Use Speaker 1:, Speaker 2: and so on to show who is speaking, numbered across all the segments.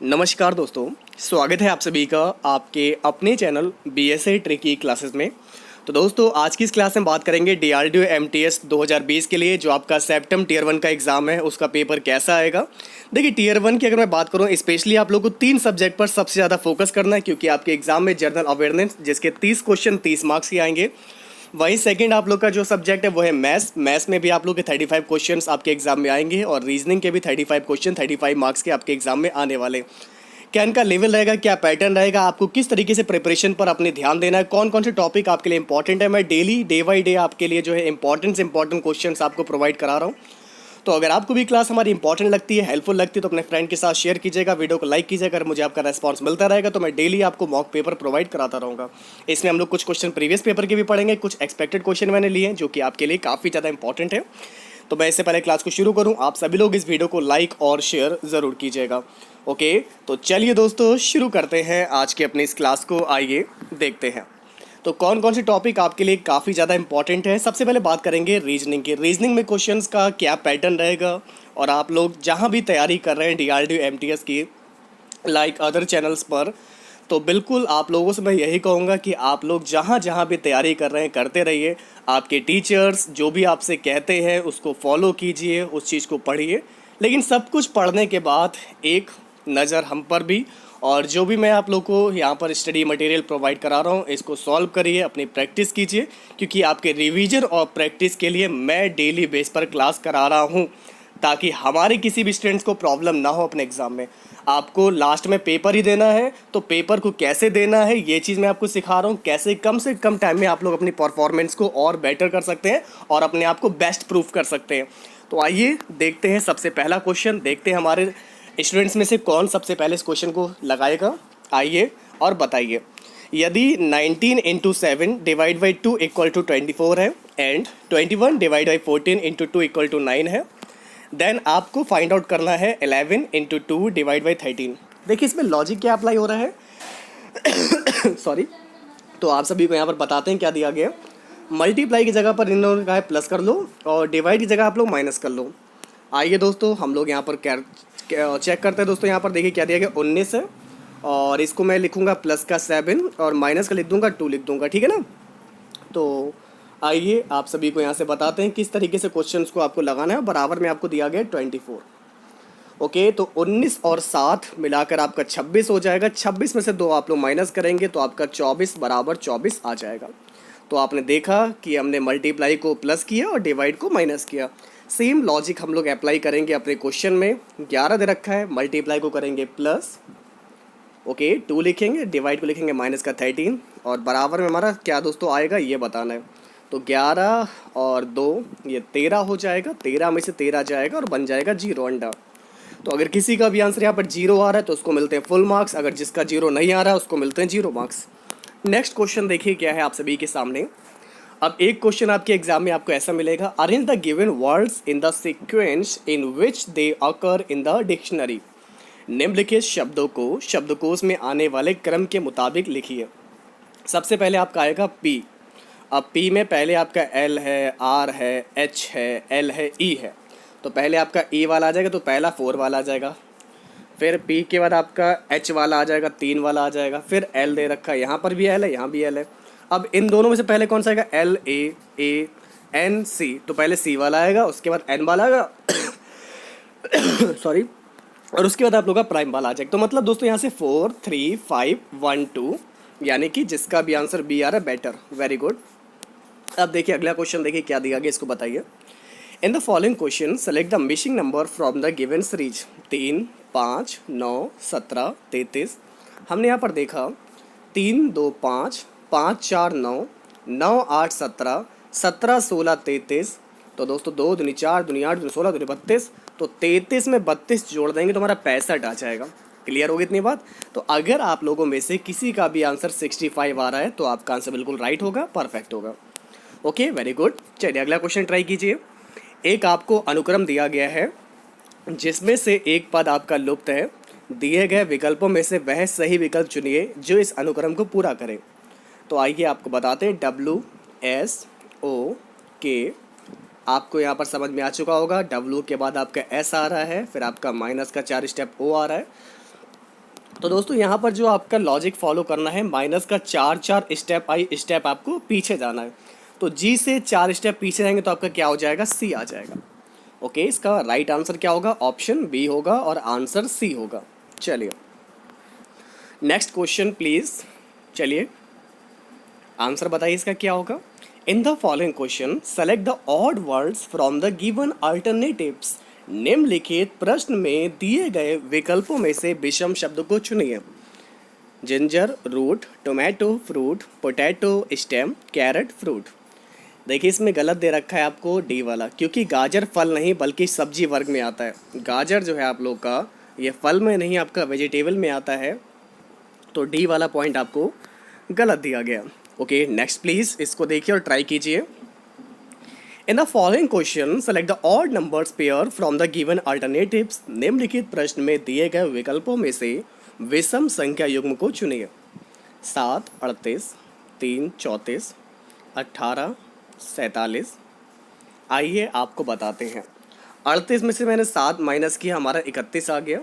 Speaker 1: नमस्कार दोस्तों, स्वागत है आप सभी का आपके अपने चैनल BSA ट्रिकी क्लासेस में। तो दोस्तों आज की इस क्लास में बात करेंगे DRDO MTS 2020 के लिए जो आपका सेप्टेम टीयर 1 का एग्ज़ाम है उसका पेपर कैसा आएगा। देखिए टीयर 1 की अगर मैं बात करूं स्पेशली आप लोगों को 3 सब्जेक्ट पर सबसे ज़्यादा फोकस करना है क्योंकि आपके एग्जाम में जनरल अवेयरनेस जिसके 30 क्वेश्चन 30 मार्क्स के आएंगे। वहीं सेकंड आप लोग का जो सब्जेक्ट है वो है मैथ्स में भी आप लोग के 35 क्वेश्चंस आपके एग्जाम में आएंगे और रीजनिंग के भी 35 क्वेश्चन 35 मार्क्स के आपके एग्जाम में आने वाले। क्या इनका लेवल रहेगा, क्या पैटर्न रहेगा, आपको किस तरीके से प्रिपरेशन पर अपने ध्यान देना है, कौन कौन से टॉपिक आपके लिए इंपॉर्टेंट है, मैं डेली डे बाई डे आपके लिए जो है इंपॉर्टेंट क्वेश्चंस आपको प्रोवाइड करा रहा हूँ। तो अगर आपको भी क्लास हमारी इंपॉर्टेंट लगती है, हेल्पफुल लगती है तो अपने फ्रेंड के साथ शेयर कीजिएगा, वीडियो को लाइक कीजिएगा। अगर मुझे आपका रेस्पॉन्स मिलता रहेगा तो मैं डेली आपको मॉक पेपर प्रोवाइड कराता रहूँगा। इसमें हम लोग कुछ क्वेश्चन प्रीवियस पेपर के भी पढ़ेंगे, कुछ एक्सपेक्टेड क्वेश्चन मैंने लिए हैं जो कि आपके लिए काफ़ी ज़्यादा इंपॉर्टेंट है। तो मैं इससे पहले क्लास को शुरू करूं, आप सभी लोग इस वीडियो को लाइक और शेयर ज़रूर कीजिएगा। ओके, तो चलिए दोस्तों शुरू करते हैं आज के अपनी इस क्लास को। आइए देखते हैं तो कौन कौन से टॉपिक आपके लिए काफ़ी ज़्यादा इंपॉर्टेंट है। सबसे पहले बात करेंगे रीजनिंग की। रीजनिंग में क्वेश्चंस का क्या पैटर्न रहेगा और आप लोग जहां भी तैयारी कर रहे हैं DRDO MTS की लाइक अदर चैनल्स पर, तो बिल्कुल आप लोगों से मैं यही कहूँगा कि आप लोग जहाँ जहाँ भी तैयारी कर रहे हैं करते रहिए। आपके टीचर्स जो भी आपसे कहते हैं उसको फॉलो कीजिए, उस चीज़ को पढ़िए, लेकिन सब कुछ पढ़ने के बाद एक नज़र हम पर भी, और जो भी मैं आप लोग को यहाँ पर स्टडी मटेरियल प्रोवाइड करा रहा हूँ इसको सॉल्व करिए, अपनी प्रैक्टिस कीजिए, क्योंकि आपके रिवीजन और प्रैक्टिस के लिए मैं डेली बेस पर क्लास करा रहा हूँ ताकि हमारे किसी भी स्टूडेंट्स को प्रॉब्लम ना हो अपने एग्ज़ाम में। आपको लास्ट में पेपर ही देना है तो पेपर को कैसे देना है ये चीज़ मैं आपको सिखा रहा हूँ, कैसे कम से कम टाइम में आप लोग अपनी परफॉर्मेंस को और बेटर कर सकते हैं और अपने आप को बेस्ट प्रूफ कर सकते हैं। तो आइए देखते हैं सबसे पहला क्वेश्चन, देखते हैं हमारे स्टूडेंट्स में से कौन सबसे पहले इस क्वेश्चन को लगाएगा। आइए और बताइए, यदि 19 into 7 divide by 2 equal to 24 है and 21 divide by 14 into 2 equal to 9 है, देन आपको फाइंड आउट करना है 11 इंटू 2 डिवाइड बाई 13। देखिए इसमें लॉजिक क्या अप्लाई हो रहा है सॉरी। तो आप सभी को यहाँ पर बताते हैं क्या दिया गया। मल्टीप्लाई की जगह पर इन लोगों ने कहा है प्लस कर लो और डिवाइड की जगह आप लोग माइनस कर लो। आइए दोस्तों हम लोग यहाँ पर चेक करते हैं। दोस्तों यहाँ पर देखिए क्या दिया गया, 19 है और इसको मैं लिखूँगा प्लस का 7 और माइनस का लिख दूँगा 2 लिख दूँगा, ठीक है ना। तो आइए आप सभी को यहाँ से बताते हैं किस तरीके से क्वेश्चंस को आपको लगाना है। बराबर में आपको दिया गया 24। ओके, तो 19 और 7 मिलाकर आपका 26 हो जाएगा। 26 में से 2 आप लोग माइनस करेंगे तो आपका 24 बराबर 24 आ जाएगा। तो आपने देखा कि हमने मल्टीप्लाई को प्लस किया और डिवाइड को माइनस किया। सेम लॉजिक हम लोग अप्लाई करेंगे अपने क्वेश्चन में। 11 दे रखा है, मल्टीप्लाई को करेंगे प्लस, ओके 2 लिखेंगे, डिवाइड को लिखेंगे माइनस का 13 और बराबर में हमारा क्या दोस्तों आएगा ये बताना है। तो 11 और 2 ये 13 हो जाएगा, 13 में से 13 जाएगा और बन जाएगा 0 अंडा। तो अगर किसी का भी आंसर यहाँ पर 0 आ रहा है तो उसको मिलते हैं फुल मार्क्स, अगर जिसका 0 नहीं आ रहा है उसको मिलते हैं 0 मार्क्स। नेक्स्ट क्वेश्चन देखिए क्या है आप सभी के सामने। अब एक क्वेश्चन आपके एग्जाम में आपको ऐसा मिलेगा, arrange the given words in the sequence in which they occur in the dictionary. निम्नलिखित शब्दों को शब्दकोश में आने वाले क्रम के मुताबिक लिखिए। सबसे पहले आपका आएगा पी। अब पी में पहले आपका एल है, आर है, एच है, एल है, ई है। तो पहले आपका ई वाला आ जाएगा तो पहला 4 वाला आ जाएगा। फिर पी के बाद आपका एच वाला आ जाएगा, 3 वाला आ जाएगा। फिर एल दे रखा है, यहाँ पर भी एल है, यहाँ भी एल है। अब इन दोनों में से पहले कौन सा आएगा, एल ए एन सी। तो पहले सी वाला आएगा, उसके बाद एन वाला आएगा सॉरी, और उसके बाद आप लोग का प्राइम वाला आ जाएगा। तो मतलब दोस्तों यहाँ से 4 3 5 1 2, यानी कि जिसका भी आंसर बी आ रहा है बेटर, वेरी गुड। अब देखिए अगला क्वेश्चन, देखिए क्या दिया गया इसको बताइए। इन the following question select the missing number from the given series. 3 5 9 17 33। हमने यहाँ पर देखा 3 2 5 5 4 9 9 8 17 17 16 33। तो दोस्तों 2 दूनी 4 दूनी 8 दूनी 16 दूनी 32। तो 33 में 32 जोड़ देंगे तो हमारा 65 आ जाएगा। क्लियर होगी इतनी बात। तो अगर आप लोगों में से किसी का भी आंसर 65 आ रहा है तो आपका आंसर बिल्कुल राइट होगा, परफेक्ट होगा। Okay very good. चलिए अगला क्वेश्चन ट्राई कीजिए। एक आपको अनुक्रम दिया गया है जिसमें से एक पद आपका लुप्त है। दिए गए विकल्पों में से वह सही विकल्प चुनिए जो इस अनुक्रम को पूरा करे। तो आइए आपको बताते हैं, डब्ल्यू एस ओ के आपको यहाँ पर समझ में आ चुका होगा। डब्ल्यू के बाद आपका एस आ रहा है, फिर आपका माइनस का 4 स्टेप ओ आ रहा है, तो दोस्तों यहाँ पर जो आपका लॉजिक फॉलो करना है, माइनस का चार चार स्टेप आपको पीछे जाना है। तो जी से 4 स्टेप पीछे जाएंगे तो आपका क्या हो जाएगा, सी आ जाएगा। ओके, इसका राइट आंसर क्या होगा, ऑप्शन बी होगा और आंसर सी होगा। चलिए नेक्स्ट क्वेश्चन प्लीज। चलिए आंसर बताइए इसका क्या होगा। इन the following question select the odd words from the given alternatives. निम्नलिखित प्रश्न में दिए गए विकल्पों में से विषम शब्द को चुनिए। Ginger root, tomato fruit, potato stem, carrot fruit. देखिए इसमें गलत दे रखा है आपको डी वाला, क्योंकि गाजर फल नहीं बल्कि सब्जी वर्ग में आता है। गाजर जो है आप लोग का ये फल में नहीं, आपका वेजिटेबल में आता है। तो डी वाला पॉइंट आपको गलत दिया गया। ओके नेक्स्ट प्लीज, इसको देखिए और ट्राई कीजिए। इन the following question select the odd numbers pair from the given alternatives. निम्नलिखित प्रश्न में दिए गए विकल्पों में से विषम संख्या युग्म को चुनिए। 7 38, 3 34, 18 47। आइए आपको बताते हैं। 38 में से मैंने 7 माइनस किया, हमारा 31 आ गया।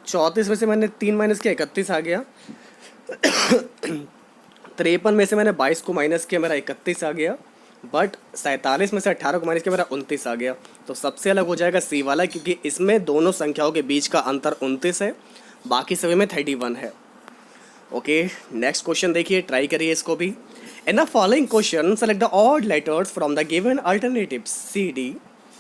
Speaker 1: 34 में से मैंने 3 माइनस किया, 31 आ गया। 53 में से मैंने 22 को माइनस किया, मेरा 31 आ गया। बट 47 में से 18 को माइनस किया, मेरा 29 आ गया। तो सबसे अलग हो जाएगा सी वाला, क्योंकि इसमें दोनों संख्याओं के बीच का अंतर 29 है, बाकी सभी में 31 है। ओके नेक्स्ट क्वेश्चन देखिए, ट्राई करिए इसको भी। In the following question select the odd letters from the given alternatives C D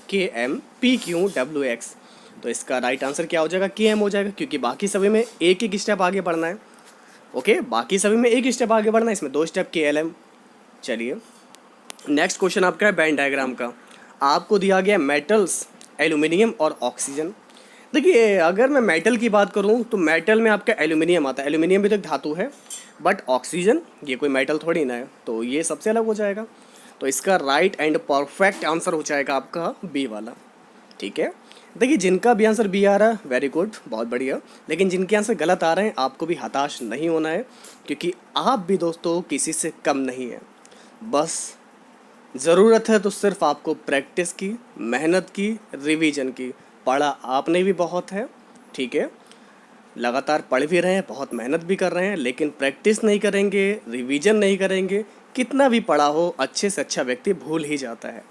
Speaker 1: K M P Q W X. तो इसका राइट आंसर क्या हो जाएगा, के एम हो जाएगा, क्योंकि बाकी सभी में एक एक स्टेप आगे बढ़ना है। ओके बाकी सभी में एक स्टेप आगे बढ़ना है, इसमें 2 स्टेप के एल एम। चलिए नेक्स्ट क्वेश्चन आपका है वेन डायग्राम का। आपको दिया गया मेटल्स, एल्यूमिनियम और ऑक्सीजन। देखिए अगर मैं मेटल की बात करूं तो मेटल में आपका एल्यूमिनियम आता है। एल्यूमिनियम भी तो एक धातु है, बट ऑक्सीजन ये कोई मेटल थोड़ी ना है, तो ये सबसे अलग हो जाएगा। तो इसका राइट एंड परफेक्ट आंसर हो जाएगा आपका बी वाला। ठीक है, देखिए जिनका भी आंसर बी आ रहा है वेरी गुड, बहुत बढ़िया। लेकिन जिनके आंसर गलत आ रहे हैं आपको भी हताश नहीं होना है, क्योंकि आप भी दोस्तों किसी से कम नहीं है। बस ज़रूरत है तो सिर्फ आपको प्रैक्टिस की, मेहनत की, रिवीजन की। पढ़ा आपने भी बहुत है, ठीक है, लगातार पढ़ भी रहे हैं, बहुत मेहनत भी कर रहे हैं, लेकिन प्रैक्टिस नहीं करेंगे, रिवीजन नहीं करेंगे, कितना भी पढ़ा हो अच्छे से अच्छा व्यक्ति भूल ही जाता है।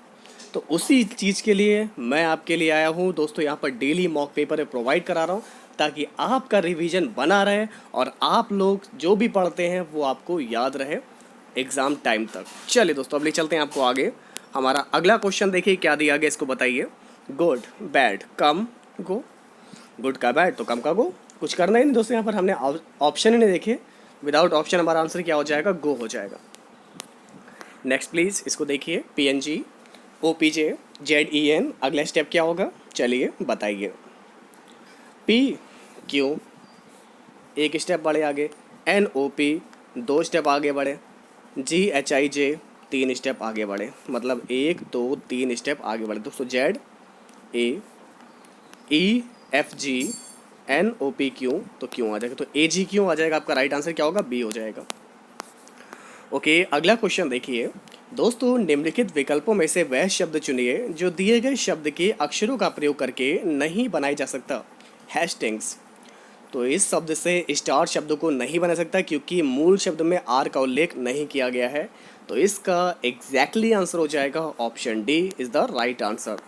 Speaker 1: तो उसी चीज़ के लिए मैं आपके लिए आया हूँ दोस्तों, यहाँ पर डेली मॉक पेपर प्रोवाइड करा रहा हूँ, ताकि आपका रिवीजन बना रहे और आप लोग जो भी पढ़ते हैं वो आपको याद रहे एग्ज़ाम टाइम तक। चलिए दोस्तों अब ले चलते हैं आपको आगे। हमारा अगला क्वेश्चन देखिए क्या दिया गया, इसको बताइए। गुड बैड कम गो। गुड का बैड तो कम का गो, कुछ करना ही नहीं दोस्तों, यहाँ पर हमने ऑप्शन ही नहीं देखे। विदाउट ऑप्शन हमारा आंसर क्या हो जाएगा, गो हो जाएगा। नेक्स्ट प्लीज़ इसको देखिए, P N G O P J Z E N, अगला स्टेप क्या होगा, चलिए बताइए। पी क्यू एक स्टेप बढ़े आगे, एन ओ पी 2 स्टेप आगे बढ़े, जी एच आई जे 3 स्टेप आगे बढ़े, मतलब 1 2 3 स्टेप आगे बढ़े दोस्तों। Z A E F G N O P Q, तो क्यों आ जाएगा, तो ए जी क्यों आ जाएगा। आपका राइट आंसर क्या होगा, बी हो जाएगा। ओके अगला क्वेश्चन देखिए दोस्तों। निम्नलिखित विकल्पों में से वह शब्द चुनिए जो दिए गए शब्द के अक्षरों का प्रयोग करके नहीं बनाया जा सकता। हैस्टिंग्स, तो इस शब्द से स्टार शब्द को नहीं बना सकता, क्योंकि मूल शब्द में आर का उल्लेख नहीं किया गया है। तो इसका एग्जैक्टली आंसर हो जाएगा option D is the right answer.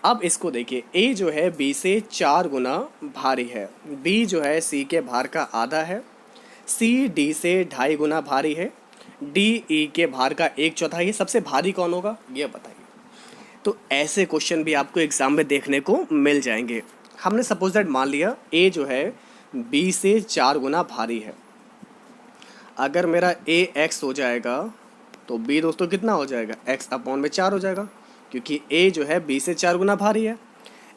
Speaker 1: अब इसको देखिए, ए जो है बी से 4 गुना भारी है, बी जो है सी के भार का आधा है, सी डी से 2.5 गुना भारी है, डी ई के भार का 1/4 है। सबसे भारी कौन होगा ये बताइए। तो ऐसे क्वेश्चन भी आपको एग्ज़ाम में देखने को मिल जाएंगे। हमने सपोज दैट मान लिया ए जो है बी से 4 गुना भारी है। अगर मेरा ए एक्स हो जाएगा तो बी दोस्तों कितना हो जाएगा, एक्स अपॉन में 4 हो जाएगा, क्योंकि ए जो है बी से 4 गुना भारी है।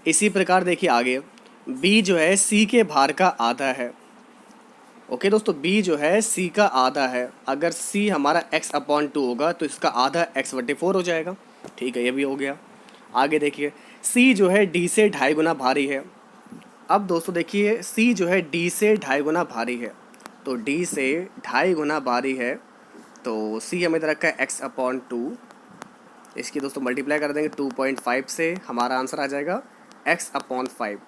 Speaker 1: इसी प्रकार देखिए आगे, बी जो है सी के भार का आधा है। ओके दोस्तों, बी जो है सी का आधा है। अगर सी हमारा एक्स अपॉन 2 होगा तो इसका आधा x/4 हो जाएगा। ठीक है, ये भी हो गया। आगे देखिए, सी जो है डी से 2.5 गुना भारी है। अब दोस्तों देखिए, सी जो है डी से 2.5 गुना भारी है, तो डी से 2.5 गुना भारी है, तो सी हमें दे रखा है x/2। इसकी दोस्तों मल्टीप्लाई कर देंगे 2.5 से, हमारा आंसर आ जाएगा x/5।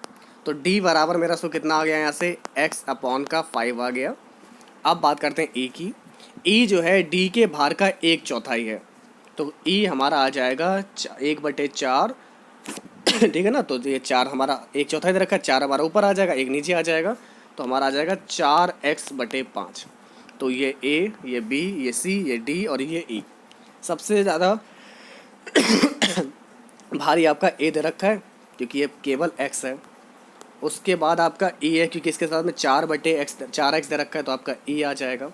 Speaker 1: तो डी बराबर मेरा सो कितना आ गया यहाँ से एक्स अपॉन का 5 आ गया। अब बात करते हैं ई की। ई जो है डी के भार का 1/4 है, तो ई हमारा आ जाएगा 1/4। ठीक है ना, तो ये 4 हमारा 1/4 इधर रखा है, 4 हमारा ऊपर आ जाएगा, एक नीचे आ जाएगा, तो हमारा आ जाएगा 4x/5। तो ये ए, ये बी, ये सी, ये डी और ये ई। सबसे ज़्यादा भारी आपका ए दे रखा है क्योंकि ये केवल एक्स है। उसके बाद आपका ई है क्योंकि इसके साथ में 4x दे रखा है, तो आपका ई आ जाएगा।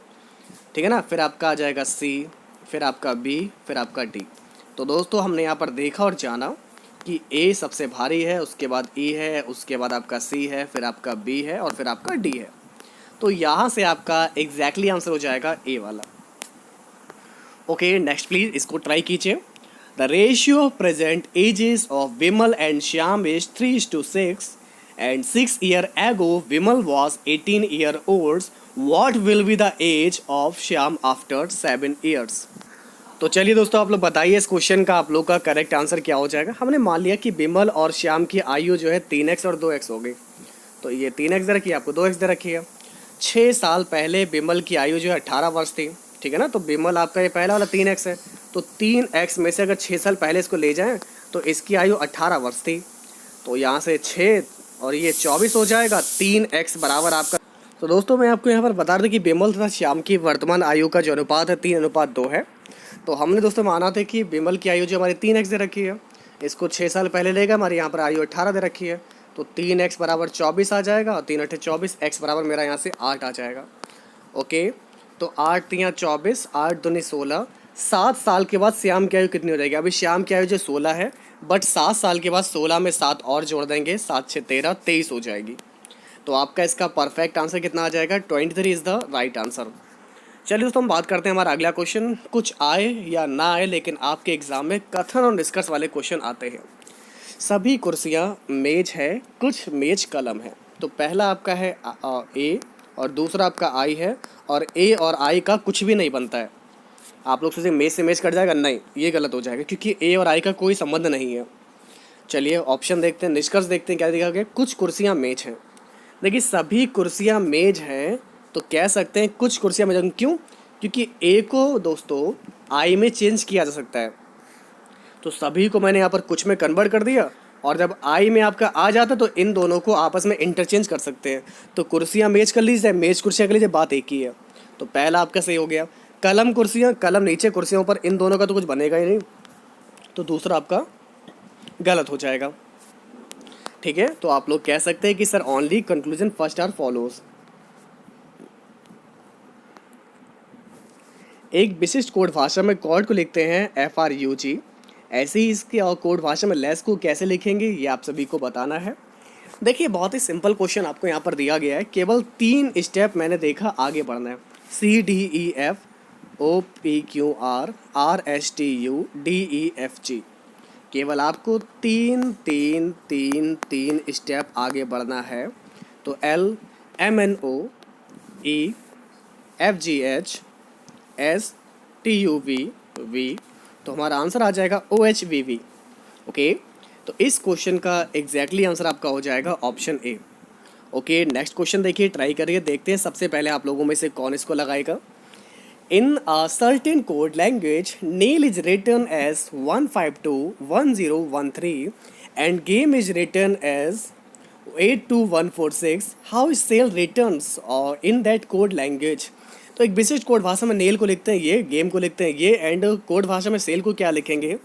Speaker 1: ठीक है ना, फिर आपका आ जाएगा सी, फिर आपका बी, फिर आपका डी। तो दोस्तों हमने यहाँ पर देखा और जाना कि ए सबसे भारी है, उसके बाद ई है, उसके बाद आपका सी है, फिर आपका बी है और फिर आपका डी है। तो यहाँ से आपका एग्जैक्टली आंसर हो जाएगा ए वाला। ओके, नेक्स्ट प्लीज इसको ट्राई कीजिए। The ratio of present ages of Vimal and Shyam is 3:6 and 6 years ago Vimal was 18 years old. What will be the age of Shyam after 7 years? तो चलिए दोस्तों आप लोग बताइए इस क्वेश्चन का आप लोग का करेक्ट आंसर क्या हो जाएगा। हमने मान लिया कि विमल और श्याम की आयु जो है 3x और 2x हो गई, तो ये 3x दे रखी है, आपको 2x दे रखी है। 6 साल पहले विमल की आयु जो है 18 वर्ष थी। ठीक है ना, तो विमल आपका ये पहला वाला 3x है, तो 3x में से अगर 6 साल पहले इसको ले जाएं तो इसकी आयु 18 वर्ष थी, तो यहाँ से 6 और ये 24 हो जाएगा। 3x बराबर आपका। तो दोस्तों मैं आपको यहाँ पर बता दूं कि विमल तथा श्याम की वर्तमान आयु का जो अनुपात है 3:2 है। तो हमने दोस्तों माना था कि विमल की आयु जो हमारी 3x दे रखी है, इसको 6 साल पहले लेगा, हमारे यहाँ पर आयु 18 दे रखी है, तो 3x बराबर 24 आ जाएगा और 3 × 8 = 24, x बराबर मेरा यहाँ से 8 आ जाएगा। ओके, तो 8 × 3 = 24, 8 दूनी 16। 7 साल के बाद श्याम की आयु कितनी हो जाएगी? अभी श्याम की आयु जो 16 है, बट 7 साल के बाद 16 में 7 और जोड़ देंगे, 7 × 6 = 13, 23 हो जाएगी। तो आपका इसका परफेक्ट आंसर कितना आ जाएगा? 23 इज़ द राइट आंसर। चलिए दोस्तों हम बात करते हैं हमारा अगला क्वेश्चन। कुछ आए या ना आए, लेकिन आपके एग्जाम में कथन और निष्कर्ष वाले क्वेश्चन आते हैं। सभी कुर्सियाँ मेज है, कुछ मेज कलम है। तो पहला आपका है ए और दूसरा आपका आई है, और ए और आई का कुछ भी नहीं बनता है। आप लोग सोचेंगे मेज से मेज कट जाएगा, नहीं, ये गलत हो जाएगा क्योंकि ए और आई का कोई संबंध नहीं है। चलिए ऑप्शन देखते हैं, निष्कर्ष देखते हैं क्या दिखा गया। कुछ कुर्सियाँ मेज हैं। देखिए सभी कुर्सियाँ मेज हैं तो कह सकते हैं कुछ कुर्सियाँ मेज हैं। क्यों? क्योंकि ए को दोस्तों आई में चेंज किया जा सकता है, तो सभी को मैंने यहाँ पर कुछ में कन्वर्ट कर दिया, और जब आई में आपका आ जाता तो इन दोनों को आपस में इंटरचेंज कर सकते हैं। तो कुर्सियाँ मेज कर लीजिए, मेज कुर्सियाँ कर लीजिए, बात एक ही है। तो पहला आपका सही हो गया। कलम कुर्सियाँ, कलम नीचे कुर्सियों पर, इन दोनों का तो कुछ बनेगा ही नहीं, तो दूसरा आपका गलत हो जाएगा। ठीक है, तो आप लोग कह सकते हैं कि sir only conclusion first are follows. एक विशिष्ट कोड भाषा में कॉर्ड को लिखते हैं FRUG, ऐसे ही इसके और कोड भाषा में लेस को कैसे लिखेंगे ये आप सभी को बताना है। देखिए बहुत ही सिंपल क्वेश्चन आपको यहाँ पर दिया गया है, केवल 3 स्टेप मैंने देखा आगे बढ़ना है। CDEF OPQR RSTU DEFG, केवल आपको 3 स्टेप आगे बढ़ना है। तो LMNO EFGH STUV, तो हमारा आंसर आ जाएगा OHVV। ओके, तो इस क्वेश्चन का एग्जैक्टली आंसर आपका हो जाएगा option A. Okay, next question देखिए, ट्राई करिए, देखते हैं सबसे पहले आप लोगों में से कौन इसको लगाएगा। In a certain code language nail is written as 1521013 and game is written as 82146। How is sell written in that code language? तो एक विशिष्ट कोड भाषा में नेल को लिखते हैं ये, गेम को लिखते हैं ये, एंड कोड भाषा में सेल को क्या लिखेंगे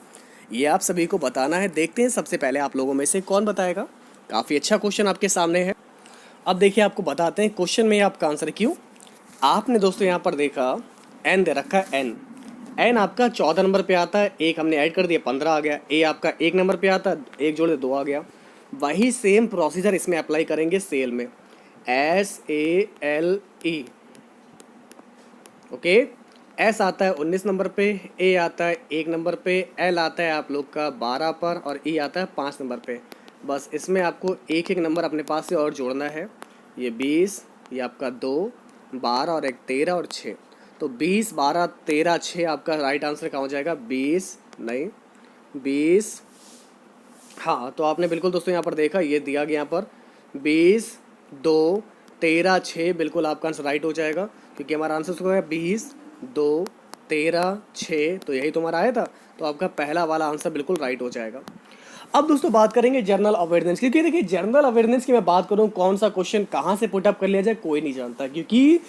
Speaker 1: ये आप सभी को बताना है। देखते हैं सबसे पहले आप लोगों में से कौन बताएगा। काफ़ी अच्छा क्वेश्चन आपके सामने है। अब देखिए आपको बताते हैं क्वेश्चन में आपका आंसर क्यों। आपने दोस्तों यहाँ पर देखा एन दे रखा है, एन आपका 14 नंबर पे आता है, एक हमने ऐड कर दिया 15 आ गया। ए आपका 1 नंबर पे आता है, एक जोड़ दे 2 आ गया। वही सेम प्रोसीजर इसमें अप्लाई करेंगे सेल में, SALE। ओके, एस आता है 19 नंबर पे, ए आता है 1 नंबर पे, एल आता है आप लोग का 12 पर, और ई आता है 5 नंबर पे। बस इसमें आपको एक एक नंबर अपने पास से और जोड़ना है। ये 20, ये आपका 2, 12 और एक 13 और 6। तो 20, 12, 13, 6 आपका राइट आंसर कहाँ हो जाएगा? 20 नहीं 20। हाँ, तो आपने बिल्कुल दोस्तों यहाँ पर देखा, ये दिया गया यहाँ पर 20, 2, 13, 6 बिल्कुल आपका आंसर राइट हो जाएगा, क्योंकि हमारा आंसर हो गया 20, 2, 13, 6, तो यही तुम्हारा आया था। तो आपका पहला वाला आंसर बिल्कुल राइट हो जाएगा। अब दोस्तों बात करेंगे जनरल अवेयरनेस की, क्योंकि देखिए जनरल अवेयरनेस की मैं बात करूँ कौन सा क्वेश्चन कहाँ से पुटअप कर लिया जाए कोई नहीं जानता, क्योंकि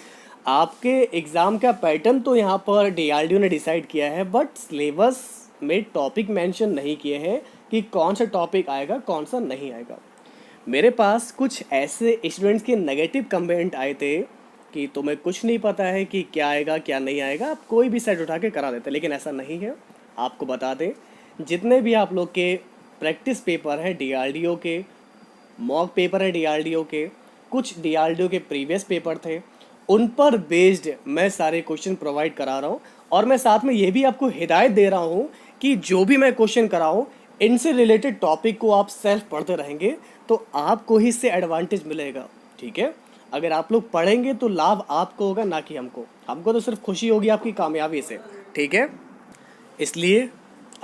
Speaker 1: आपके एग्ज़ाम का पैटर्न तो यहाँ पर डीआरडीओ ने डिसाइड किया है, बट सिलेबस में टॉपिक मेंशन नहीं किए हैं कि कौन सा टॉपिक आएगा कौन सा नहीं आएगा। मेरे पास कुछ ऐसे स्टूडेंट्स के नेगेटिव कमेंट आए थे कि तुम्हें कुछ नहीं पता है कि क्या आएगा क्या नहीं आएगा, आप कोई भी सेट उठा के करा देते, लेकिन ऐसा नहीं है। आपको बता दें, जितने भी आप लोग के प्रैक्टिस पेपर है डीआरडीओ के, मॉक पेपर है डीआरडीओ के, कुछ डीआरडीओ के प्रीवियस पेपर थे, उन पर बेस्ड मैं सारे क्वेश्चन प्रोवाइड करा रहा हूँ। और मैं साथ में ये भी आपको हिदायत दे रहा हूँ कि जो भी मैं क्वेश्चन कराऊँ इनसे रिलेटेड टॉपिक को आप सेल्फ पढ़ते रहेंगे तो आपको ही इससे एडवांटेज मिलेगा। ठीक है, अगर आप लोग पढ़ेंगे तो लाभ आपको होगा ना कि हमको। हमको तो सिर्फ खुशी होगी आपकी कामयाबी से। ठीक है, इसलिए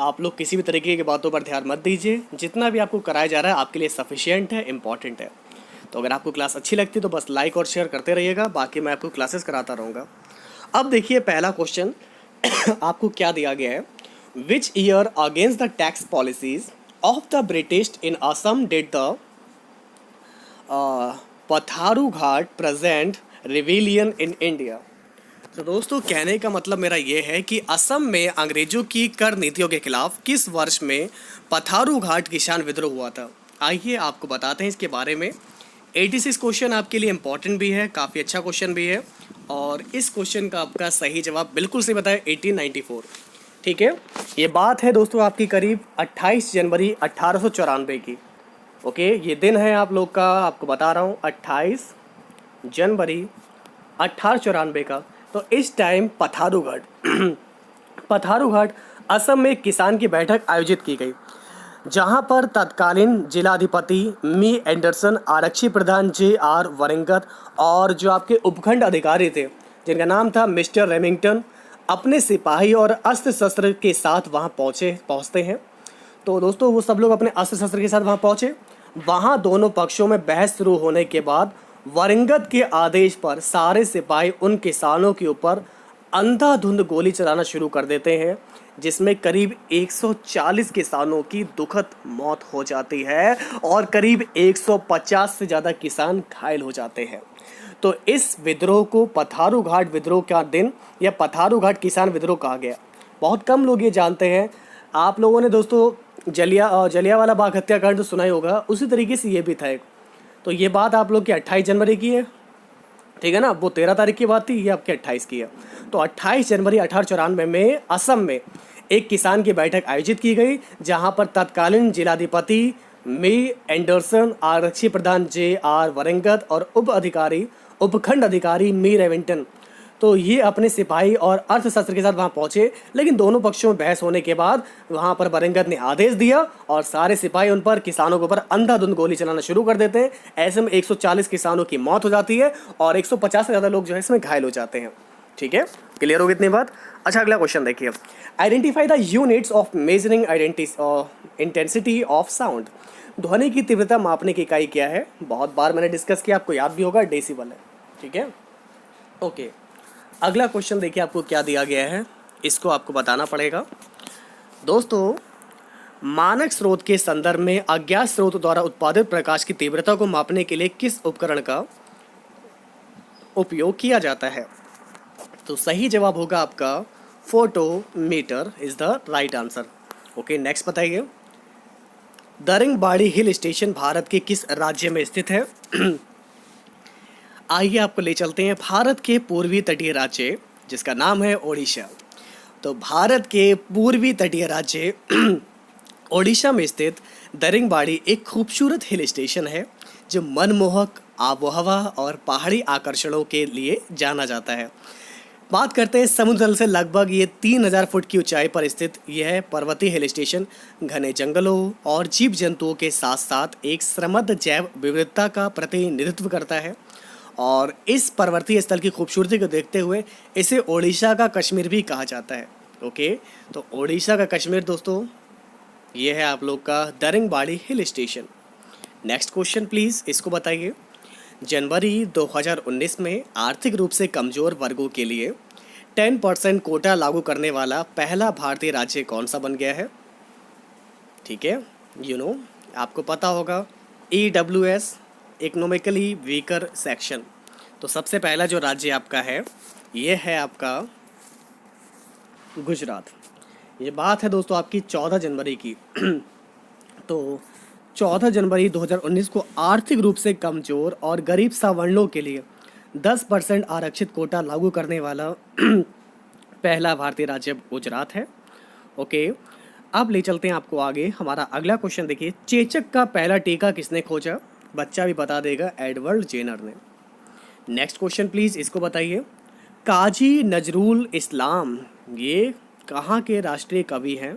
Speaker 1: आप लोग किसी भी तरीके की बातों पर ध्यान मत दीजिए। जितना भी आपको कराया जा रहा है आपके लिए सफिशिएंट है, इम्पॉर्टेंट है। तो अगर आपको क्लास अच्छी लगती है तो बस लाइक और शेयर करते रहिएगा, बाकी मैं आपको क्लासेस कराता रहूँगा। अब देखिए पहला क्वेश्चन आपको क्या दिया गया है। Which year against the tax policies of the British in Assam did the Patharughat peasant rebellion in India. तो दोस्तों कहने का मतलब मेरा ये है कि असम में अंग्रेजों की कर नीतियों के खिलाफ किस वर्ष में पथारू घाट किसान विद्रोह हुआ था। आइए आपको बताते हैं इसके बारे में। 86 क्वेश्चन आपके लिए इंपॉर्टेंट भी है, काफ़ी अच्छा क्वेश्चन भी है, और इस क्वेश्चन का आपका सही जवाब बिल्कुल सही बताया 1894। ठीक है, ये बात है दोस्तों आपकी करीब 28 जनवरी 1894 की। ओके, ये दिन है आप लोग का, आपको बता रहा हूँ 28 जनवरी 1894 का। तो इस टाइम पथारू घाट असम में किसान की बैठक आयोजित की गई, जहां पर तत्कालीन जिलाधिपति मी एंडरसन, आरक्षी प्रधान JR वरिंगत और जो आपके उपखंड अधिकारी थे जिनका नाम था मिस्टर रेमिंगटन, अपने सिपाही और अस्त्र शस्त्र के साथ वहां पहुंचते हैं। तो दोस्तों वो सब लोग अपने अस्त्र शस्त्र के साथ वहां पहुंचे। वहां दोनों पक्षों में बहस शुरू होने के बाद वरिंगत के आदेश पर सारे सिपाही उन किसानों के ऊपर अंधाधुंध गोली चलाना शुरू कर देते हैं, जिसमें करीब 140 किसानों की दुखद मौत हो जाती है और करीब 150 से ज़्यादा किसान घायल हो जाते हैं। तो इस विद्रोह को पथारू घाट विद्रोह का दिन या पथारू घाट किसान विद्रोह कहा गया। बहुत कम लोग ये जानते हैं। आप लोगों ने दोस्तों जलियांवाला बाग हत्याकांड तो सुना ही होगा, उसी तरीके से ये भी था एक। तो ये बात आप लोग की 28 जनवरी की है, ठीक है ना, वो 13 तारीख की बात थी, ये आपके 28 की है। तो 28 जनवरी 1894 में असम में एक किसान की बैठक आयोजित की गई, जहां पर तत्कालीन जिलाधिपति मी एंडरसन, आरक्षी प्रधान JR वरिंगत और उपखंड अधिकारी मी रेविंटन, तो ये अपने सिपाही और अर्थशास्त्र के साथ वहाँ पहुँचे। लेकिन दोनों पक्षों में बहस होने के बाद वहाँ पर वरिंगत ने आदेश दिया और सारे सिपाही उन पर किसानों के ऊपर अंधाधुंध गोली चलाना शुरू कर देते हैं। ऐसे में 140 किसानों की मौत हो जाती है और 150 से ज़्यादा लोग जो है इसमें घायल हो जाते हैं। ठीक है, क्लियर होगी इतनी बात। अच्छा, अगला क्वेश्चन देखिए। Identify the units of measuring intensity of sound. ध्वनि की तीव्रता मापने की इकाई क्या है? बहुत बार मैंने डिस्कस किया, आपको याद भी होगा, डेसिबल है। ठीक है, ओके। अगला क्वेश्चन देखिए आपको क्या दिया गया है, इसको आपको बताना पड़ेगा। दोस्तों, मानक स्रोत के संदर्भ में अज्ञात स्रोत द्वारा उत्पादित प्रकाश की तीव्रता को मापने के लिए किस उपकरण का उपयोग किया जाता है? तो सही जवाब होगा आपका photometer is the right answer. Okay, next बताइए। दारिंगबाड़ी हिल स्टेशन भारत के किस राज्य में स्थित है? आइए आपको ले चलते हैं भारत के पूर्वी तटीय राज्य जिसका नाम है ओडिशा। तो भारत के पूर्वी तटीय राज्य ओडिशा में स्थित दारिंगबाड़ी एक खूबसूरत हिल स्टेशन है जो मनमोहक आबोहवा और पहाड़ी आकर्षणों के लिए जाना जाता है। बात करते हैं समुद्र तल से लगभग ये 3000 फुट की ऊंचाई पर स्थित यह पर्वतीय हिल स्टेशन घने जंगलों और जीव जंतुओं के साथ साथ एक समृद्ध जैव विविधता का प्रतिनिधित्व करता है। और इस पर्वतीय स्थल की खूबसूरती को देखते हुए इसे ओडिशा का कश्मीर भी कहा जाता है। ओके, तो ओडिशा का कश्मीर दोस्तों ये है आप लोग का Daringbadi hill station. Next question please, इसको बताइए। जनवरी 2019 में आर्थिक रूप से कमज़ोर वर्गों के लिए 10% कोटा लागू करने वाला पहला भारतीय राज्य कौन सा बन गया है? ठीक है, आपको पता होगा EWS, इकोनॉमिकली वीकर सेक्शन। तो सबसे पहला जो राज्य आपका है ये है आपका गुजरात। ये बात है दोस्तों आपकी 14 जनवरी की। तो 14 जनवरी 2019 को आर्थिक रूप से कमज़ोर और गरीब सवर्णों के लिए 10% आरक्षित कोटा लागू करने वाला पहला भारतीय राज्य गुजरात है। ओके, अब ले चलते हैं आपको आगे। हमारा अगला क्वेश्चन देखिए, चेचक का पहला टीका किसने खोजा? बच्चा भी बता देगा, एडवर्ड जेनर ने। नेक्स्ट क्वेश्चन प्लीज़, इसको बताइए। काजी नजरुल इस्लाम ये कहाँ के राष्ट्रीय कवि हैं?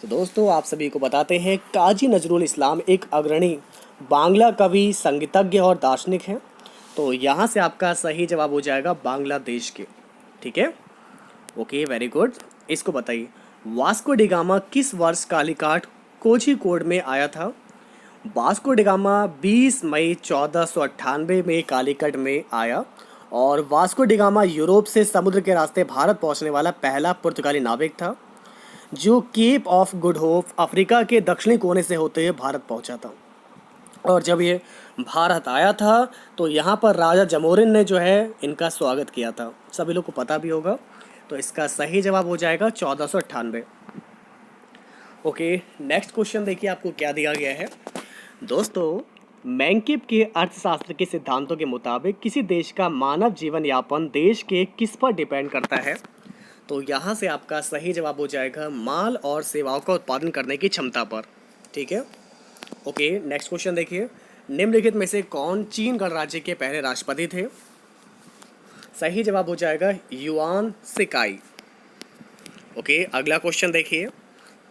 Speaker 1: तो दोस्तों आप सभी को बताते हैं, काजी नजरुल इस्लाम एक अग्रणी बांग्ला कवि, संगीतज्ञ और दार्शनिक हैं। तो यहाँ से आपका सही जवाब हो जाएगा बांग्लादेश के। ठीक है, ओके, वेरी गुड। इसको बताइए, वास्को डिगामा किस वर्ष कालीकाट कोझिकोड में आया था? वास्को डिगामा 20 मई 1498 में कालीकट में आया और वास्को डिगामा यूरोप से समुद्र के रास्ते भारत पहुंचने वाला पहला पुर्तगाली नाविक था जो Cape of Good Hope Africa के दक्षिणी कोने से होते हुए भारत पहुंचा था। और जब ये भारत आया था तो यहाँ पर राजा जमोरिन ने जो है इनका स्वागत किया था, सभी लोग को पता भी होगा। तो इसका सही जवाब हो जाएगा 1498। ओके, नेक्स्ट क्वेश्चन देखिए आपको क्या दिया गया है। दोस्तों, मैंकिप के अर्थशास्त्र के सिद्धांतों के मुताबिक किसी देश का मानव जीवन यापन देश के किस पर डिपेंड करता है? तो यहाँ से आपका सही जवाब हो जाएगा माल और सेवाओं का उत्पादन करने की क्षमता पर। ठीक है, ओके, नेक्स्ट क्वेश्चन देखिए। निम्नलिखित में से कौन चीन गणराज्य के पहले राष्ट्रपति थे? सही जवाब हो जाएगा युआन सिकाई। ओके, अगला क्वेश्चन देखिए।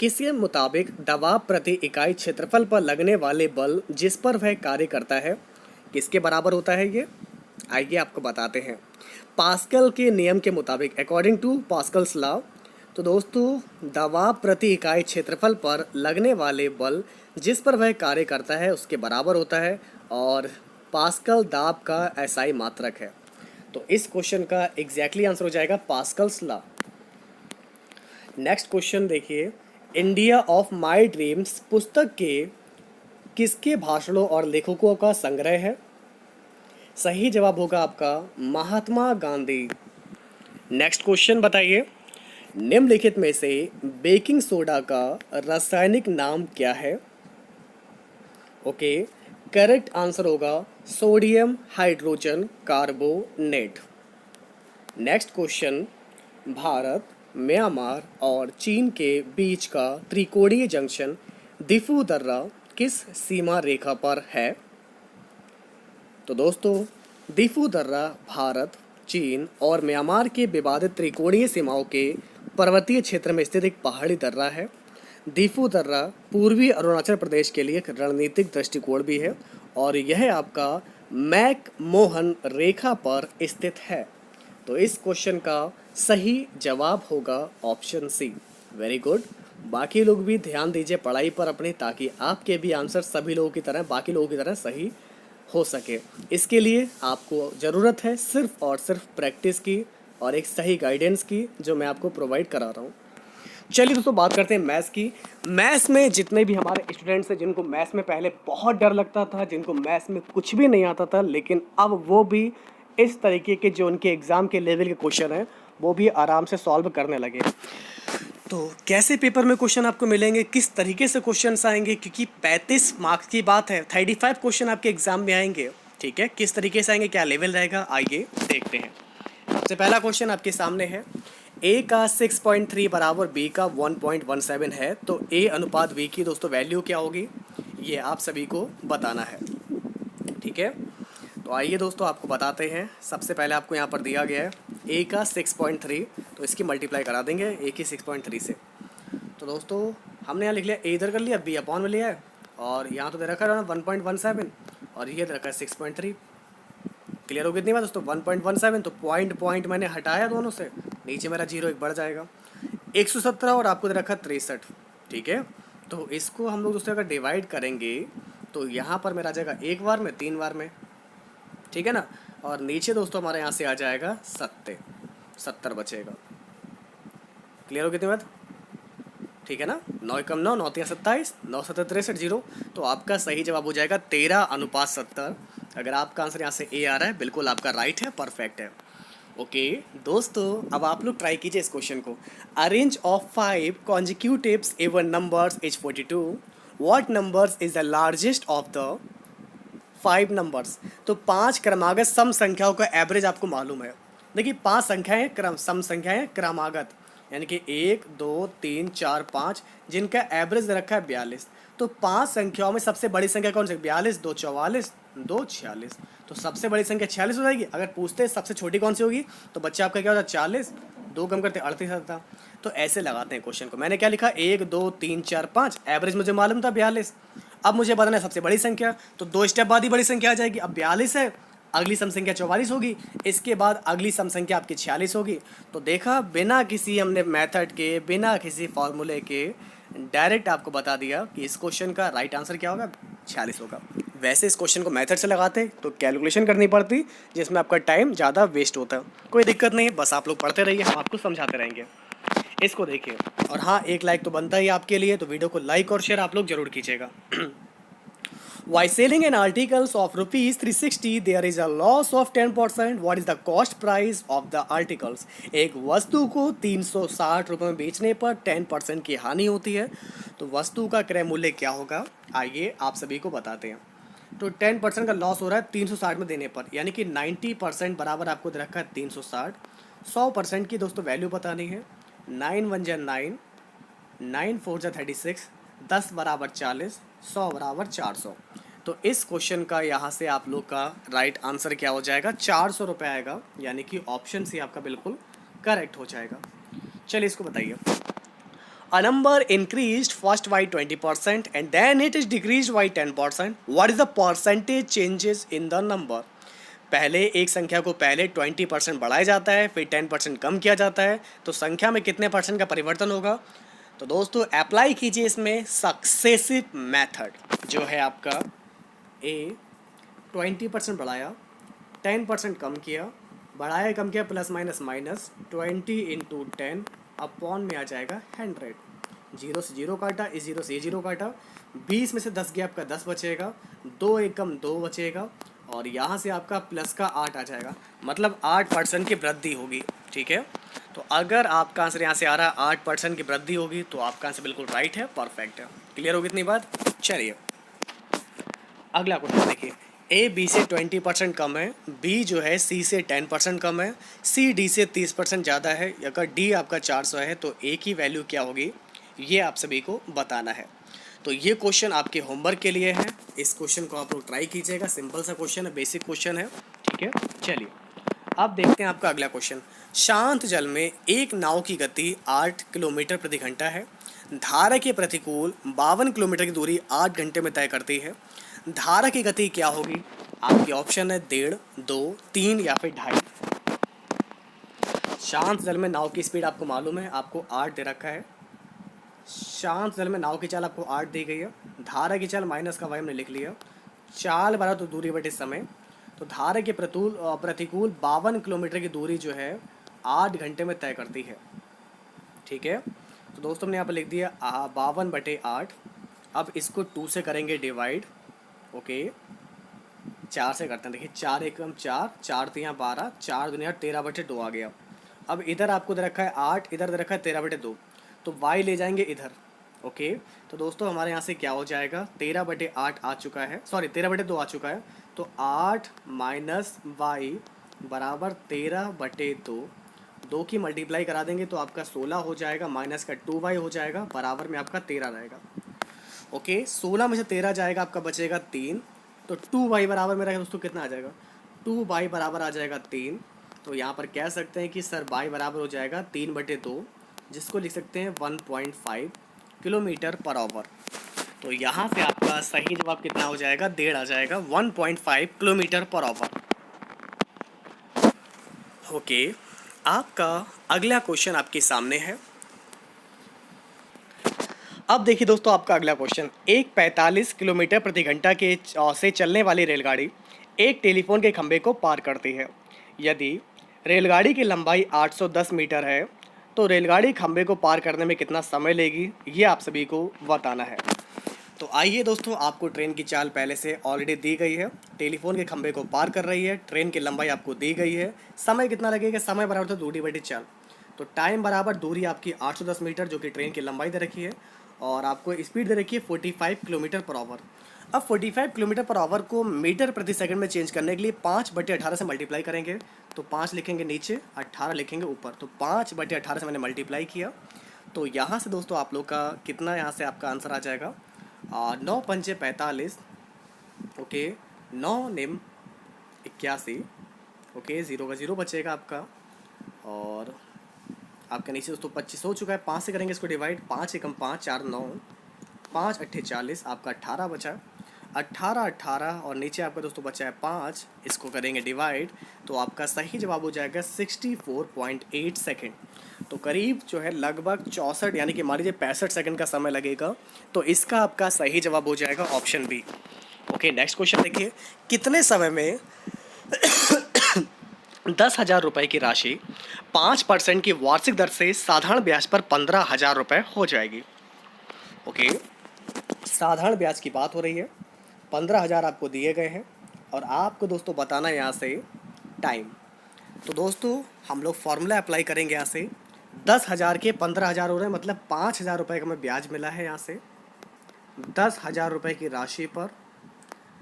Speaker 1: किसके मुताबिक दबाव प्रति इकाई क्षेत्रफल पर लगने वाले बल जिस पर वह कार्य करता है किसके बराबर होता है? ये आइए आपको बताते हैं। पास्कल के नियम के मुताबिक, अकॉर्डिंग टू पास्कल्स लॉ, तो दोस्तों दबाव प्रति इकाई क्षेत्रफल पर लगने वाले बल जिस पर वह कार्य करता है उसके बराबर होता है और पास्कल दाब का एसआई मात्रक है। तो इस क्वेश्चन का एग्जैक्टली आंसर हो जाएगा पास्कल्स लॉ। नेक्स्ट क्वेश्चन देखिए, इंडिया ऑफ माई ड्रीम्स पुस्तक के किसके भाषणों और लेखकों का संग्रह है? सही जवाब होगा आपका महात्मा गांधी। नेक्स्ट क्वेश्चन बताइए, निम्नलिखित में से बेकिंग सोडा का रासायनिक नाम क्या है? ओके, करेक्ट आंसर होगा sodium hydrogen carbonate. Next question, Bharat, Myanmar और चीन के बीच का त्रिकोणीय जंक्शन दिफू दर्रा किस सीमा रेखा पर है? तो दोस्तों दिफू दर्रा भारत, चीन और म्यांमार के विवादित त्रिकोणीय सीमाओं के पर्वतीय क्षेत्र में स्थित एक पहाड़ी दर्रा है। दिफू दर्रा पूर्वी अरुणाचल प्रदेश के लिए एक रणनीतिक दृष्टिकोण भी है और यह आपका मैक मोहन रेखा पर स्थित है। तो इस क्वेश्चन का सही जवाब होगा ऑप्शन सी। Very good. बाकी लोग भी ध्यान दीजिए पढ़ाई पर अपने, ताकि आपके भी आंसर सभी लोगों की तरह, बाकी लोगों की तरह सही हो सके। इसके लिए आपको ज़रूरत है सिर्फ और सिर्फ प्रैक्टिस की और एक सही गाइडेंस की, जो मैं आपको प्रोवाइड करा रहा हूँ। चलिए दोस्तों, बात करते हैं मैथ्स की। मैथ्स में जितने भी हमारे स्टूडेंट्स हैं जिनको मैथ्स में पहले बहुत डर लगता था, जिनको मैथ्स में कुछ भी नहीं आता था, लेकिन अब वो भी इस तरीके के जो उनके एग्ज़ाम के लेवल के क्वेश्चन हैं वो भी आराम से सॉल्व करने लगे। तो कैसे पेपर में क्वेश्चन आपको मिलेंगे, किस तरीके से क्वेश्चंस आएंगे, क्योंकि 35 मार्क्स की बात है, 35 क्वेश्चन आपके एग्जाम में आएंगे। ठीक है, किस तरीके से आएंगे, क्या लेवल रहेगा, आइए देखते हैं। सबसे पहला क्वेश्चन आपके सामने है, a का 6.3 बराबर b का 1.17 है, तो a अनुपात v की दोस्तों वैल्यू क्या होगी, ये आप सभी को बताना है। ठीक है, तो आइए दोस्तों आपको बताते हैं। सबसे पहले आपको यहाँ पर दिया गया है a का 6.3, तो इसकी मल्टीप्लाई करा देंगे a की 6.3 से। तो दोस्तों हमने यहाँ लिख लिया, a इधर कर लिया, b अपॉन में लिया है, और यहाँ तो दे रखा है 1.17 और ये दे रखा है 6.3। क्लियर हो कितनी बात दोस्तों, 1.17, तो पॉइंट मैंने हटाया दोनों से, नीचे मेरा 0 एक बढ़ जाएगा, 117 और आपको दे रखा 63। ठीक है, तो इसको हम लोग दोस्तों अगर डिवाइड करेंगे तो यहाँ पर मेरा आ जाएगा 1 बार में 3 बार में, ठीक है ना। और नीचे दोस्तों हमारे यहाँ से आ जाएगा 70 बचेगा। क्लियर हो कितनी बात, ठीक है ना। 9 एकम 9, 9 तिया 27, 9 7 63 जीरो। तो आपका सही जवाब हो जाएगा 13:70। अगर आपका आंसर यहाँ से ए आ रहा है बिल्कुल आपका राइट है, परफेक्ट है। ओके दोस्तों, अब आप लोग ट्राई कीजिए इस क्वेश्चन को। Arrange of 5 consecutive even numbers is 42। What numbers is the largest of the 5 numbers. तो 5 क्रमागत सम संख्याओं का एवरेज आपको मालूम है। देखिए 5 संख्याएं सम संख्याएं क्रमागत, यानी कि 1 2 3 4 5, जिनका एवरेज रखा है 42। तो 5 संख्याओं में सबसे बड़ी संख्या कौन सी, 42, 2 44, 2 46। तो सबसे बड़ी संख्या 46 हो जाएगी। अगर पूछते हैं सबसे छोटी कौन सी होगी तो बच्चा आपका क्या होता है 40, 2 कम करते 38 आता। तो ऐसे लगाते हैं क्वेश्चन को। मैंने क्या लिखा 1 2 3 4 5, एवरेज मुझे मालूम था 42। अब मुझे बताना है सबसे बड़ी संख्या, तो 2 स्टेप बाद ही बड़ी संख्या आ जाएगी। अब 42 है, अगली सम संख्या 44 होगी, इसके बाद अगली सम संख्या आपकी 46 होगी। तो देखा, बिना किसी हमने मेथड के, बिना किसी फॉर्मूले के डायरेक्ट आपको बता दिया कि इस क्वेश्चन का राइट आंसर क्या होगा, 46 होगा। वैसे इस क्वेश्चन को मेथड से लगाते तो कैलकुलेशन करनी पड़ती, जिसमें आपका टाइम ज़्यादा वेस्ट होता। कोई दिक्कत नहीं है, बस आप लोग पढ़ते रहिए, हम आपको समझाते रहेंगे। इसको देखिए, और हाँ एक लाइक तो बनता ही आपके लिए, तो वीडियो को लाइक और शेयर आप लोग जरूर कीजिएगा। While selling an articles of rupees 360, there is a loss of 10%. What is the cost price of the articles? एक वस्तु को 360 रुपये में बेचने पर 10% की हानि होती है। तो वस्तु का क्रय मूल्य क्या होगा, आइए आप सभी को बताते हैं। तो 10% का लॉस हो रहा है 360 में देने पर, यानी कि 90% बराबर आपको दे रखा है 360। 100% की दोस्तों वैल्यू बतानी है। 9 1 जा 9, 9 4 जा 36, 10 बराबर 40, 100 बराबर 400। तो इस क्वेश्चन का यहाँ से आप लोग का राइट आंसर क्या हो जाएगा, 400 रुपये आएगा, यानी कि ऑप्शन सी आपका बिल्कुल करेक्ट हो जाएगा। चलिए इसको बताइए। A number increased first by 20% and then it is decreased by 10%. What is the percentage changes in the number? पहले एक संख्या को पहले 20% बढ़ाया जाता है, फिर 10% कम किया जाता है, तो संख्या में कितने परसेंट का परिवर्तन होगा। तो दोस्तों अप्लाई कीजिए इसमें सक्सेसिव मेथड, जो है आपका ए 20% बढ़ाया, 10% कम किया, बढ़ाया कम किया, plus minus minus 20 into 10 upon में आ जाएगा 100। 0 से 0 काटा, इस 0 से ये 0 काटा, 20 में से 10 गया आपका 10 बचेगा, 2 एकम 2 बचेगा, और यहाँ से आपका प्लस का 8 आ जाएगा, मतलब 8% की वृद्धि होगी। ठीक है, तो अगर आपका आंसर यहाँ से आ रहा है 8% की वृद्धि होगी, तो आपका आंसर बिल्कुल राइट है, परफेक्ट है। क्लियर होगी इतनी बात। चलिए अगला क्वेश्चन देखिए। ए बी से 20% कम है, बी जो है सी से 10% कम है, सी डी से 30% ज़्यादा है। अगर डी आपका 400 है तो ए की वैल्यू क्या होगी, ये आप सभी को बताना है। तो ये क्वेश्चन आपके होमवर्क के लिए है, इस क्वेश्चन को आप लोग ट्राई कीजिएगा। सिंपल सा क्वेश्चन है, बेसिक क्वेश्चन है। ठीक है, चलिए अब देखते हैं आपका अगला क्वेश्चन। शांत जल में एक नाव की गति 8 किलोमीटर प्रति घंटा है। धारा के प्रतिकूल 52 किलोमीटर की दूरी 8 घंटे में तय करती है। धारा की गति क्या होगी, आपके ऑप्शन है 1.5, 2, 3 या फिर 2.5। शांत जल में नाव की स्पीड आपको मालूम है, आपको 8 दे रखा है। शांत जल में नाव की चाल आपको 8 दी गई है। धारा की चाल माइनस का वाई हमने लिख लिया। चाल बराबर तो दूरी बटे समय। तो धारा के प्रतिकूल 52 किलोमीटर की दूरी जो है 8 घंटे में तय करती है। ठीक है, तो दोस्तों हमने यहाँ पर लिख दिया 52/8। अब इसको 2 से करेंगे डिवाइड। ओके, 4 से करते हैं। देखिए 4 एकम 4, 4 तिया 12, 4 दुनिया 13/2 आ गया। अब इधर आपको दे रखा है 8, इधर दे रखा है 13/2, तो y ले जाएंगे इधर। ओके, तो दोस्तों हमारे यहाँ से क्या हो जाएगा, 13/8 आ चुका है, सॉरी 13/2 आ चुका है। तो 8 माइनस वाई बराबर 13/2, 2 की मल्टीप्लाई करा देंगे तो आपका 16 हो जाएगा, माइनस का 2y हो जाएगा, बराबर में आपका 13 रहेगा। ओके, 16 में से 13 जाएगा, आपका बचेगा 3। तो 2y बराबर मेरा दोस्तों कितना आ जाएगा, 2y बराबर आ जाएगा 3। तो यहाँ पर कह सकते हैं कि सर y बराबर हो जाएगा 3/2, जिसको लिख सकते हैं 1.5 किलोमीटर पर आवर। तो यहाँ से आपका सही जवाब कितना हो जाएगा, 1.5 आ जाएगा, 1.5 किलोमीटर पर आवर। ओके, आपका अगला क्वेश्चन आपके सामने है। अब देखिए दोस्तों आपका अगला क्वेश्चन, एक 45 किलोमीटर प्रति घंटा के से चलने वाली रेलगाड़ी एक टेलीफोन के खंभे को पार करती है। यदि रेलगाड़ी की लंबाई 810 मीटर है तो रेलगाड़ी खंभे को पार करने में कितना समय लेगी, ये आप सभी को बताना है। तो आइए दोस्तों, आपको ट्रेन की चाल पहले से ऑलरेडी दी गई है, टेलीफोन के खंभे को पार कर रही है, ट्रेन की लंबाई आपको दी गई है, समय कितना लगेगा, समय बराबर तो दूरी बटी चाल, तो टाइम बराबर दूरी आपकी 810 मीटर जो कि ट्रेन की लंबाई दे रखी है, और आपको स्पीड दे रखी है 45 किलोमीटर पर आवर। अब 45 किलोमीटर पर आवर को मीटर प्रति सेकंड में चेंज करने के लिए 5/18 से मल्टीप्लाई करेंगे, तो 5 लिखेंगे नीचे, 18 लिखेंगे ऊपर, तो 5/18 से मैंने मल्टीप्लाई किया। तो यहाँ से दोस्तों आप लोग का कितना, यहाँ से आपका आंसर आ जाएगा 9 पंचे 45, ओके, 9 निम 81, ओके, 0 का 0 बचेगा आपका, और आपका नीचे दोस्तों 25 हो चुका है, 5 से करेंगे इसको डिवाइड, 5 एकम 5, 4 9, 5 अट्ठे 40, आपका 18 बचा, 18 और नीचे आपका दोस्तों बचा है 5, इसको करेंगे डिवाइड, तो आपका सही जवाब हो जाएगा 64.8 सेकेंड। तो करीब जो है लगभग 64 यानी कि मान लीजिए 65 सेकंड का समय लगेगा, तो इसका आपका सही जवाब हो जाएगा option B. Okay, next question देखिए, कितने समय में 10,000 रुपये की राशि 5% की वार्षिक दर से साधारण ब्याज पर 15,000 रुपये हो जाएगी। ओके, साधारण ब्याज की बात हो रही है, 15,000 आपको दिए गए हैं और आपको दोस्तों बताना है यहाँ से टाइम। तो दोस्तों हम लोग फॉर्मूला अप्लाई करेंगे यहाँ से, 10,000 के 15,000 हो रहे हैं, मतलब 5,000 रुपये का हमें ब्याज मिला है। यहाँ से 10,000 रुपये की राशि पर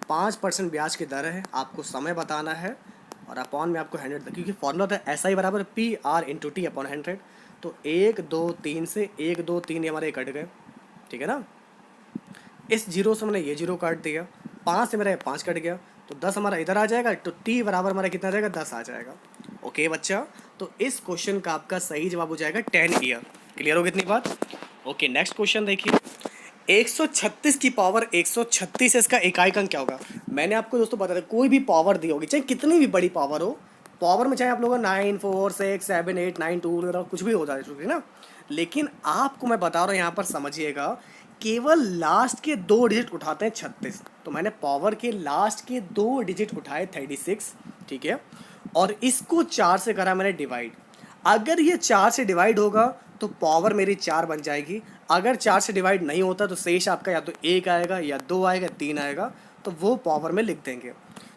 Speaker 1: 5% ब्याज की दर है, आपको समय बताना है, और अपॉन में आपको 100, क्योंकि फॉर्मूला होता है SI बराबर PR इंटू टी अपॉन 100। तो 1 2 3 से 1 2 3 ये हमारे कट गए, ठीक है ना, इस 0 से मैंने ये 0 काट दिया, 5 से मेरा 5 कट गया, तो 10 हमारा इधर आ जाएगा, तो टी बराबर हमारा कितना आ जाएगा, 10 आ जाएगा। ओके बच्चा, तो इस क्वेश्चन का आपका सही जवाब हो जाएगा 10 ईयर। क्लियर हो कितनी बात? ओके, नेक्स्ट क्वेश्चन देखिए, 136 की पावर 136 इसका इकाई अंक क्या होगा। मैंने आपको दोस्तों बता दिया, कोई भी पावर दी होगी, चाहे कितनी भी बड़ी पावर हो, पावर में चाहे आप लोगों 9 4 6 7 8 9 2 वगैरह कुछ भी हो जाए, ठीक है ना, लेकिन आपको मैं बता रहा हूँ यहाँ पर समझिएगा, केवल लास्ट के 2 डिजिट उठाते हैं 36, तो मैंने पावर के लास्ट के 2 डिजिट उठाए 36, ठीक है, और इसको 4 से करा मैंने डिवाइड। अगर ये 4 से डिवाइड होगा तो पावर मेरी 4 बन जाएगी, अगर 4 से डिवाइड नहीं होता तो शेष आपका या तो 1 आएगा या 2 आएगा 3 आएगा, तो वो पावर में लिख देंगे।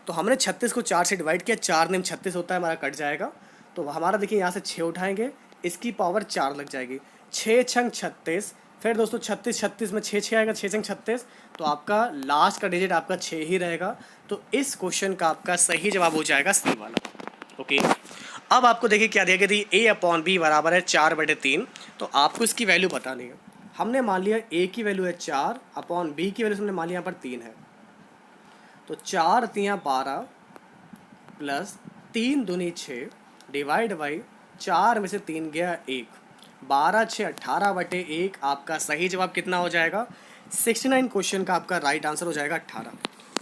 Speaker 1: तो हमने 36 को 4 से डिवाइड किया, 4 निम 36 होता है, हमारा कट जाएगा, तो हमारा देखिए यहाँ से 6 उठाएंगे, इसकी पावर 4 लग जाएगी, 6 छंग 36, फिर दोस्तों 36 में 6 आएगा, 6 छंग 36, तो आपका लास्ट का डिजिट आपका 6 ही रहेगा। तो इस क्वेश्चन का आपका सही जवाब हो जाएगा सी वाला। ओके, अब आपको देखिए क्या दिया गया, A/B बराबर है 4/3, तो आपको इसकी वैल्यू बतानी है। हमने मान लिया A की वैल्यू है 4, अपॉन B की वैल्यू हमने मान लिया यहाँ पर 3 है, तो 4 3 12 प्लस 3 दूनी 6 डिवाइड बाई 4 में से 3 गया 1, 12 6 18/1, आपका सही जवाब कितना हो जाएगा, 69 क्वेश्चन का आपका राइट आंसर हो जाएगा 18।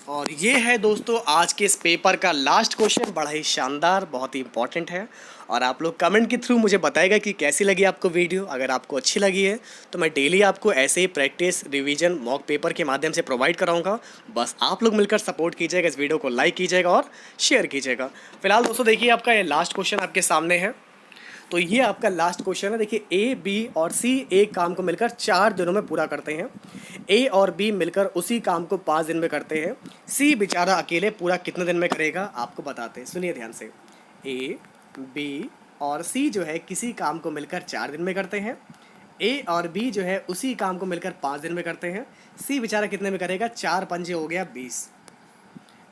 Speaker 1: और ये है दोस्तों आज के इस पेपर का लास्ट क्वेश्चन, बड़ा ही शानदार, बहुत ही इंपॉर्टेंट है, और आप लोग कमेंट के थ्रू मुझे बताएगा कि कैसी लगी आपको वीडियो। अगर आपको अच्छी लगी है तो मैं डेली आपको ऐसे ही प्रैक्टिस रिवीजन मॉक पेपर के माध्यम से प्रोवाइड कराऊंगा, बस आप लोग मिलकर सपोर्ट कीजिएगा, इस वीडियो को लाइक कीजिएगा और शेयर कीजिएगा। फिलहाल दोस्तों देखिए आपका ये लास्ट क्वेश्चन आपके सामने है, तो ये आपका लास्ट क्वेश्चन है। देखिए A, B और C एक काम को मिलकर 4 दिनों में पूरा करते हैं, A और B मिलकर उसी काम को 5 दिन में करते हैं, C बेचारा अकेले पूरा कितने दिन में करेगा, आपको बताते हैं, सुनिए ध्यान से। A, B और C जो है किसी काम को मिलकर 4 दिन में करते हैं, A और B जो है उसी काम को मिलकर 5 दिन में करते हैं, C बेचारा कितने में करेगा, 4 पंजे हो गया 20,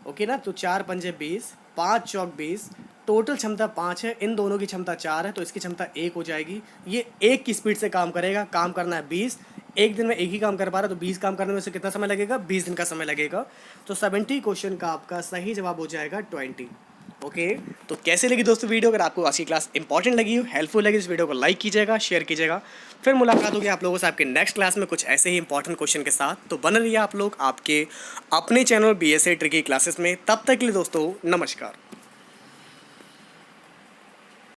Speaker 1: ओके ना, तो 4 पंजे 20, 5 चौक 20, टोटल क्षमता 5 है, इन दोनों की क्षमता 4 है, तो इसकी क्षमता 1 हो जाएगी। ये 1 की स्पीड से काम करेगा, काम करना है 20, एक दिन में एक ही काम कर पा रहा है, तो 20 काम करने में से कितना समय लगेगा, 20 दिन का समय लगेगा। तो 70 क्वेश्चन का आपका सही जवाब हो जाएगा 20। ओके, तो कैसे लगी दोस्तों वीडियो? अगर आपको आज की क्लास इंपॉर्टेंट लगी हो, हेल्पफुल लगी, इस वीडियो को लाइक कीजिएगा, शेयर कीजिएगा। फिर मुलाकात होगी आप लोगों से आपके नेक्स्ट क्लास में कुछ ऐसे ही इंपॉर्टेंट क्वेश्चन के साथ। तो बने रहिए आप लोग आपके अपने चैनल BSA ट्रिकी क्लासेस में। तब तक के लिए दोस्तों नमस्कार।